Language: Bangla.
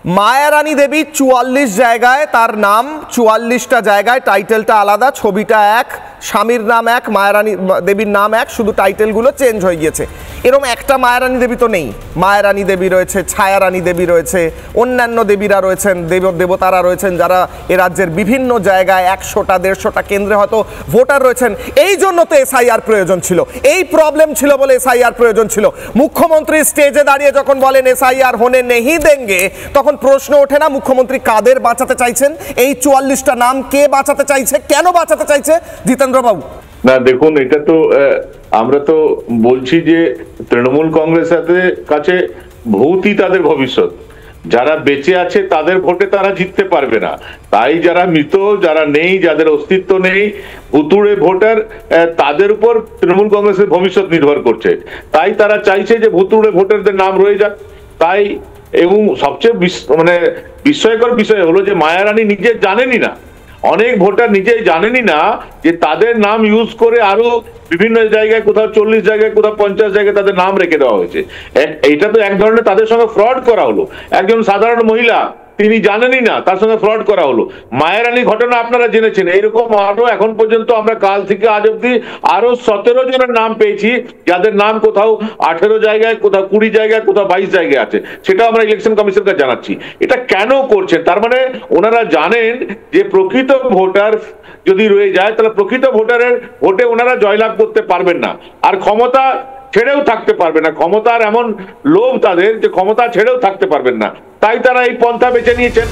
মায়ারানী দেবী ৪৪ জায়গায়, তার নাম ৪৪টা জায়গায়, টাইটেলটা আলাদা, ছবিটা এক, স্বামীর নাম এক, মায়ারানী দেবীর নাম এক, শুধু টাইটেলগুলো চেঞ্জ হয়ে গিয়েছে। এরকম একটা মায়ারানী দেবী তো নেই। মায়ারানী দেবী রয়েছে, ছায়ারানী দেবী রয়েছে, অন্যান্য দেবীরা রয়েছেন, দেবতারা রয়েছেন, যারা এ রাজ্যের বিভিন্ন জায়গায় ১০০টা ১৫০টা কেন্দ্রে হয়তো ভোটার রয়েছেন। এই জন্য তো এসআইআর প্রয়োজন ছিল, এই প্রবলেম ছিল বলে এসআইআর প্রয়োজন ছিল। মুখ্যমন্ত্রী স্টেজে দাঁড়িয়ে যখন বলেন এসআইআর হোনে নেহি দেঙ্গে, তখন প্রশ্ন ওঠে না মুখ্যমন্ত্রী কাদের বাঁচাতে চাইছেন? এই ৪৪টা নাম কে বাঁচাতে চাইছে, কেন বাঁচাতে চাইছে জিতেন্দ্র বাবু? না দেখুন, এটা তো আমরা তো বলছি যে তৃণমূল কংগ্রেসের কাছে ভোটই তাদের ভবিষ্যৎ। যারা বেঁচে আছে তাদের ভোটে তারা জিততে পারবে না, তাই যারা মৃত, যারা নেই, যাদের অস্তিত্ব নেই, ভুতুড়ে ভোটার, তাদের উপর তৃণমূল কংগ্রেসের ভবিষ্যৎ নির্ভর করছে। তাই তারা চাইছে যে ভুতুড়ে ভোটারদের নাম রয়ে যাক। তাই এবং সবচেয়ে বিস্ময়কর বিষয় হলো যে মায়ারানী নিজে জানেনই না, অনেক ভোটার নিজেই জানেনই না যে তাদের নাম ইউজ করে আরো বিভিন্ন জায়গায়, কোথাও ৪০ জায়গায়, কোথাও ৫০ জায়গায় তাদের নাম রেখে দেওয়া হয়েছে। এইটা তো এক ধরনের তাদের সঙ্গে ফ্রড করা হলো। একজন সাধারণ মহিলা, তিনি জানেনই না, তার সঙ্গে ফ্রড করা হলো। মায়ারানী ঘটনা আপনারা জেনেছেন, এইরকম আরো এখন পর্যন্ত আমরা কাল থেকে আজ অব্দি আরো ১৭ জনের নাম পেয়েছি, যাদের নাম কোথাও ১৮ জায়গায়, কোথাও ২০ জায়গায়, কোথাও ২২ জায়গায় আছে। সেটা আমরা ইলেকশন কমিশনকে জানাচ্ছি। এটা কেন করছেন? তার মানে ওনারা জানেন যে প্রকৃত ভোটার যদি রয়ে যায়, তাহলে প্রকৃত ভোটারের ভোটে ওনারা জয়লাভ করতে পারবেন না, আর ক্ষমতা ছেড়েও থাকতে পারবে না। ক্ষমতার এমন লোভ তাদের যে ক্ষমতা ছেড়েও থাকতে পারবেন না, তাই তারা এই পন্থা বেছে নিয়েছেন।